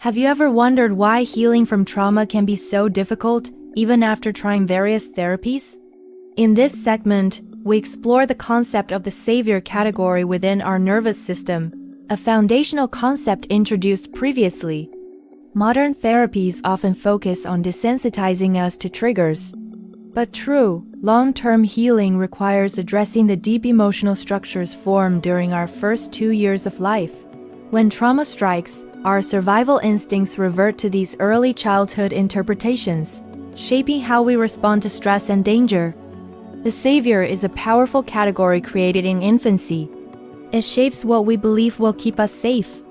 Have you ever wondered why healing from trauma can be so difficult, even after trying various therapies? In this segment, we explore the concept of the savior category within our nervous system, a foundational concept introduced previously. Modern therapies often focus on desensitizing us to triggers. But true, long-term healing requires addressing the deep emotional structures formed during our first 2 years of life. When trauma strikes, our survival instincts revert to these early childhood interpretations, shaping how we respond to stress and danger. The savior is a powerful category created in infancy. It shapes what we believe will keep us safe.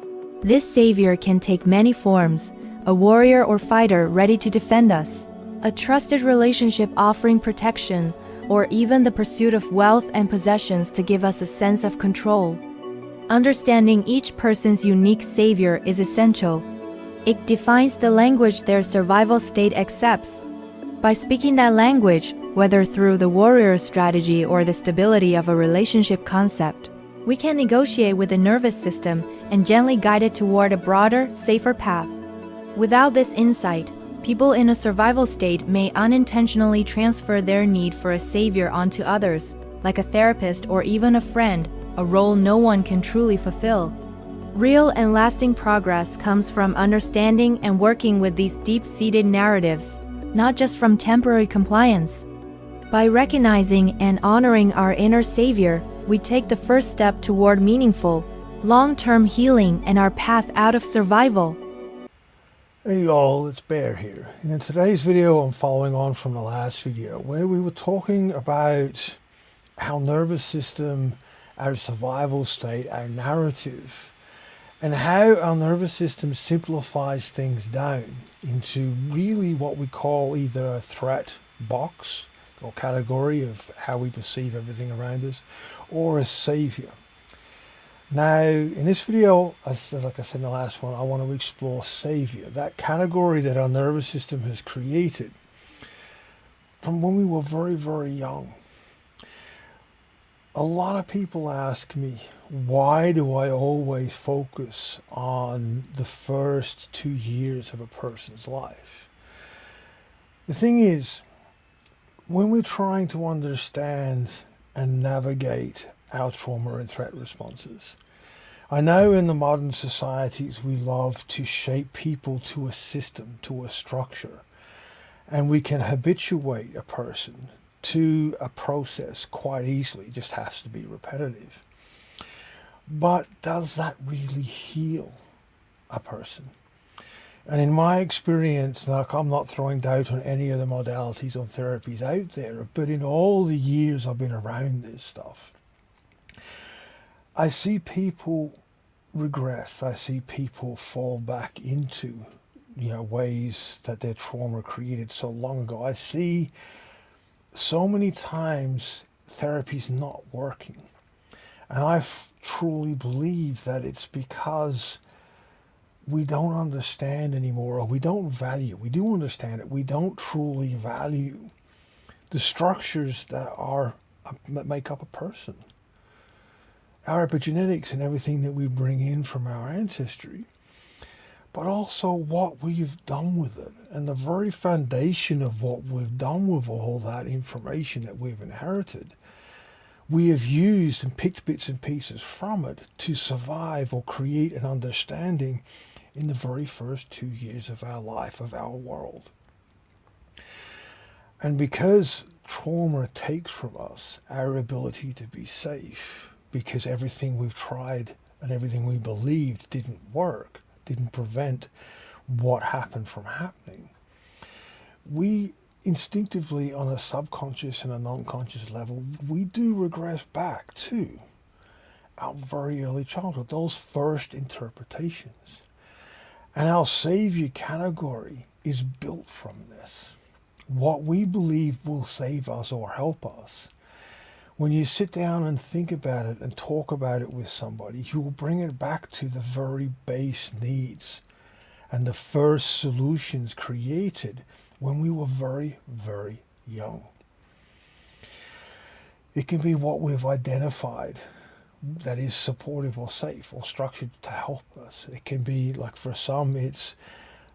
This savior can take many forms: a warrior or fighter ready to defend us, a trusted relationship offering protection, or even the pursuit of wealth and possessions to give us a sense of control. Understanding each person's unique savior is essential. It defines the language their survival state accepts. By speaking that language, whether through the warrior strategy or the stability of a relationship concept, we can negotiate with the nervous system and gently guide it toward a broader, safer path. Without this insight, people in a survival state may unintentionally transfer their need for a savior onto others, like a therapist or even a friend, a role no one can truly fulfill. Real and lasting progress comes from understanding and working with these deep-seated narratives, not just from temporary compliance. By recognizing and honoring our inner savior, we take the first step toward meaningful, long-term healing and our path out of survival. Hey y'all, it's Bear here. And in today's video, I'm following on from the last video where we were talking about how nervous system, our survival state, our narrative, and how our nervous system simplifies things down into really what we call either a threat box or category of how we perceive everything around us, or a savior. Now, in this video, like I said in the last one, I want to explore savior, that category that our nervous system has created from when we were very, very young. A lot of people ask me, why do I always focus on the first 2 years of a person's life? The thing is, when we're trying to understand and navigate our trauma and threat responses, I know in the modern societies we love to shape people to a system, to a structure, and we can habituate a person to a process quite easily. It just has to be repetitive. But does that really heal a person? And in my experience, like, I'm not throwing doubt on any of the modalities or therapies out there, but in all the years I've been around this stuff, I see people regress. I see people fall back into, ways that their trauma created so long ago. I see so many times therapy's not working. And I truly believe that it's because we don't understand anymore, or we don't value. We do understand it. We don't truly value the structures that make up a person. Our epigenetics and everything that we bring in from our ancestry, but also what we've done with it, and the very foundation of what we've done with all that information that we've inherited. We have used and picked bits and pieces from it to survive or create an understanding in the very first 2 years of our life, of our world. And because trauma takes from us our ability to be safe, because everything we've tried and everything we believed didn't work, didn't prevent what happened from happening, we instinctively, on a subconscious and a non-conscious level, we do regress back to our very early childhood, those first interpretations. And our savior category is built from this. What we believe will save us or help us. When you sit down and think about it and talk about it with somebody, you will bring it back to the very base needs and the first solutions created when we were very, very young. It can be what we've identified that is supportive or safe or structured to help us. It can be like, for some, it's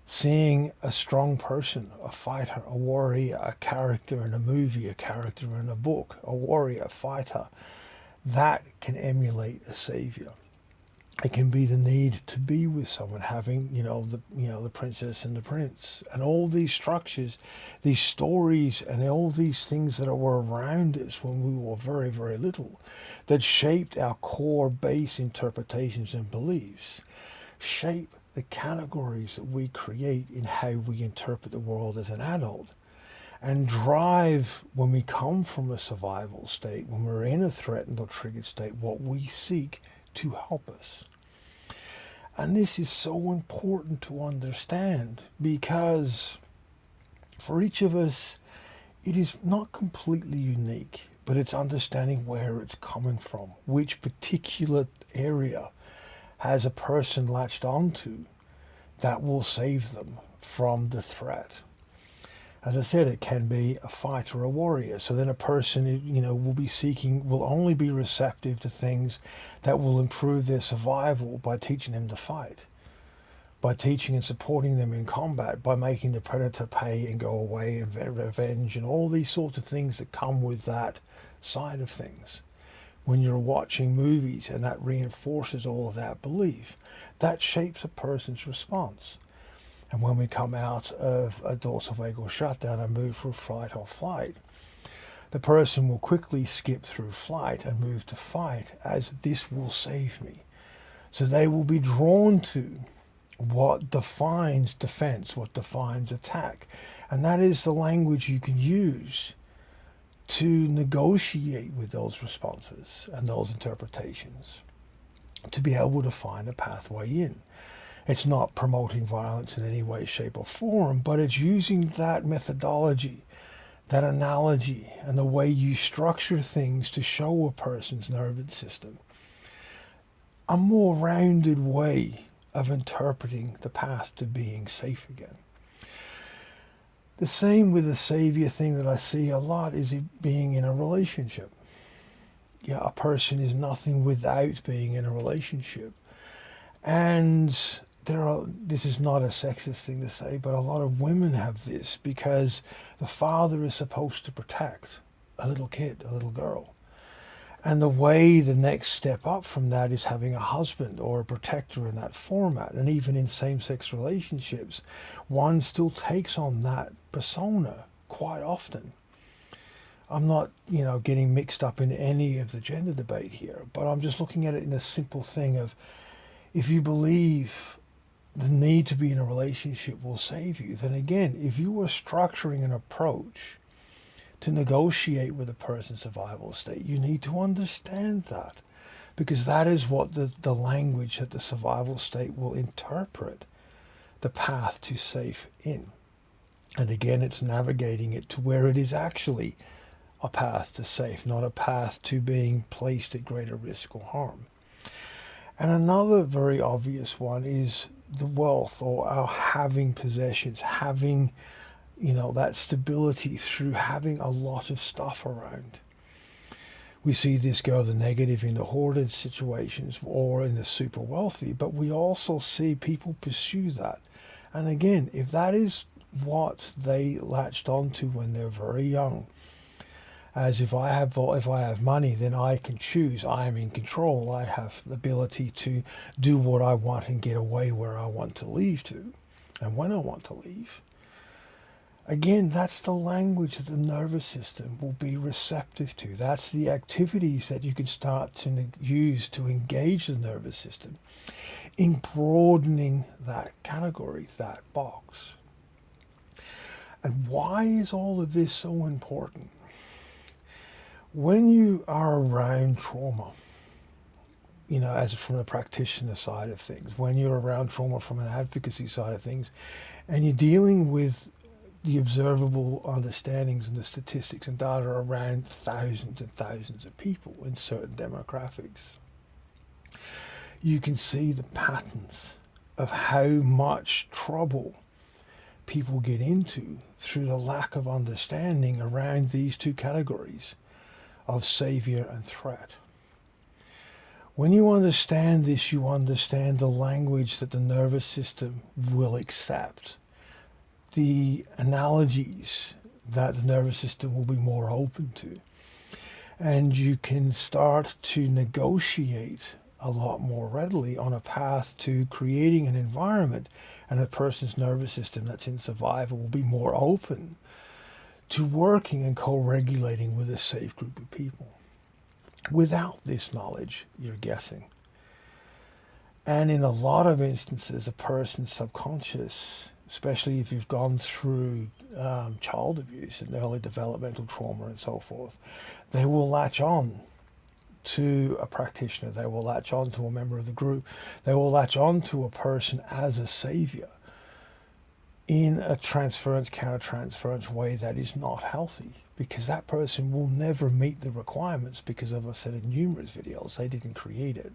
seeing a strong person, a fighter, a warrior, a character in a movie, a character in a book, a warrior, a fighter, that can emulate a savior. It can be the need to be with someone, having, the princess and the prince, and all these structures, these stories, and all these things that were around us when we were very, very little, that shaped our core base interpretations and beliefs, shape the categories that we create in how we interpret the world as an adult, and drive, when we come from a survival state, when we're in a threatened or triggered state, what we seek to help us. And this is so important to understand, because for each of us, it is not completely unique, but it's understanding where it's coming from, which particular area has a person latched onto that will save them from the threat. As I said, it can be a fighter or a warrior. So then a person, will only be receptive to things that will improve their survival by teaching them to fight, by teaching and supporting them in combat, by making the predator pay and go away, and revenge, and all these sorts of things that come with that side of things. When you're watching movies and that reinforces all of that belief, that shapes a person's response. And when we come out of a dorsal vagal shutdown and move through fight or flight, the person will quickly skip through flight and move to fight, as this will save me. So they will be drawn to what defines defense, what defines attack. And that is the language you can use to negotiate with those responses and those interpretations, to be able to find a pathway in. It's not promoting violence in any way, shape, or form, but it's using that methodology, that analogy, and the way you structure things to show a person's nervous system a more rounded way of interpreting the path to being safe again. The same with the savior thing that I see a lot is it being in a relationship. Yeah, a person is nothing without being in a relationship. And this is not a sexist thing to say, but a lot of women have this because the father is supposed to protect a little kid, a little girl. And the next step up from that is having a husband or a protector in that format. And even in same-sex relationships, one still takes on that persona quite often. I'm not, getting mixed up in any of the gender debate here, but I'm just looking at it in a simple thing of, if you believe the need to be in a relationship will save you, then again, if you are structuring an approach to negotiate with a person's survival state, you need to understand that, because that is what the language that the survival state will interpret the path to safe in. And again, it's navigating it to where it is actually a path to safe, not a path to being placed at greater risk or harm. And another very obvious one is the wealth, or our having possessions, having, that stability through having a lot of stuff around. We see this go the negative in the hoarded situations or in the super wealthy, but we also see people pursue that. And again, if that is what they latched onto when they're very young, as if I have money, then I can choose. I am in control. I have the ability to do what I want and get away where I want to leave to, and when I want to leave. Again, that's the language that the nervous system will be receptive to. That's the activities that you can start to use to engage the nervous system in broadening that category, that box. And why is all of this so important? When you are around trauma, as from the practitioner side of things, when you're around trauma from an advocacy side of things, and you're dealing with the observable understandings and the statistics and data around thousands and thousands of people in certain demographics, you can see the patterns of how much trouble people get into through the lack of understanding around these two categories of savior and threat. When you understand this, you understand the language that the nervous system will accept, the analogies that the nervous system will be more open to. And you can start to negotiate a lot more readily on a path to creating an environment, and a person's nervous system that's in survival will be more open to working and co-regulating with a safe group of people. Without this knowledge, you're guessing. And in a lot of instances, a person's subconscious, especially if you've gone through child abuse and early developmental trauma and so forth, they will latch on to a practitioner, they will latch on to a member of the group, they will latch on to a person as a savior in a transference, countertransference way that is not healthy, because that person will never meet the requirements because, as I've said in numerous videos, they didn't create it.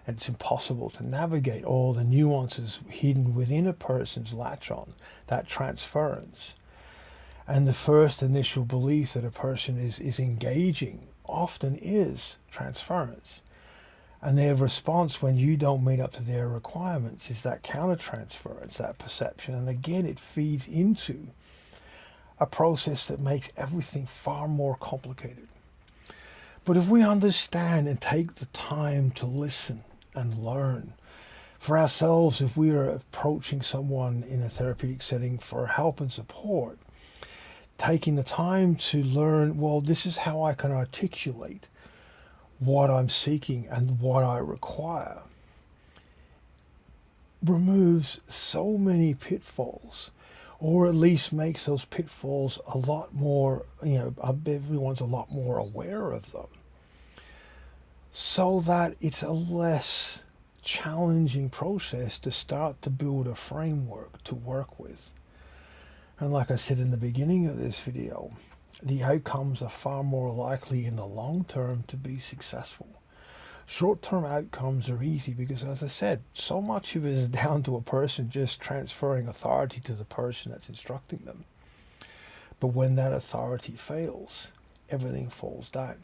And it's impossible to navigate all the nuances hidden within a person's latch on, that transference. And the first initial belief that a person is engaging often is transference. And their response when you don't meet up to their requirements is that countertransference, that perception. And again, it feeds into a process that makes everything far more complicated. But if we understand and take the time to listen and learn for ourselves, if we are approaching someone in a therapeutic setting for help and support, taking the time to learn, well, this is how I can articulate what I'm seeking and what I require, removes so many pitfalls, or at least makes those pitfalls a lot more, everyone's a lot more aware of them, so that it's a less challenging process to start to build a framework to work with. And like I said in the beginning of this video, the outcomes are far more likely in the long term to be successful. Short-term outcomes are easy because, as I said, so much of it is down to a person just transferring authority to the person that's instructing them. But when that authority fails, everything falls down.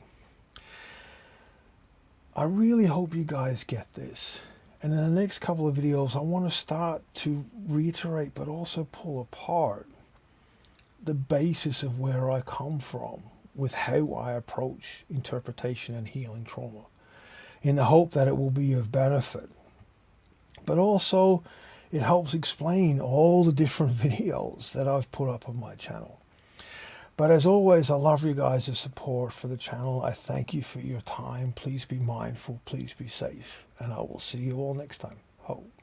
I really hope you guys get this. And in the next couple of videos, I want to start to reiterate but also pull apart the basis of where I come from with how I approach interpretation and healing trauma, in the hope that it will be of benefit. But also, it helps explain all the different videos that I've put up on my channel. But as always, I love you guys' support for the channel. I thank you for your time. Please be mindful. Please be safe. And I will see you all next time. Hope.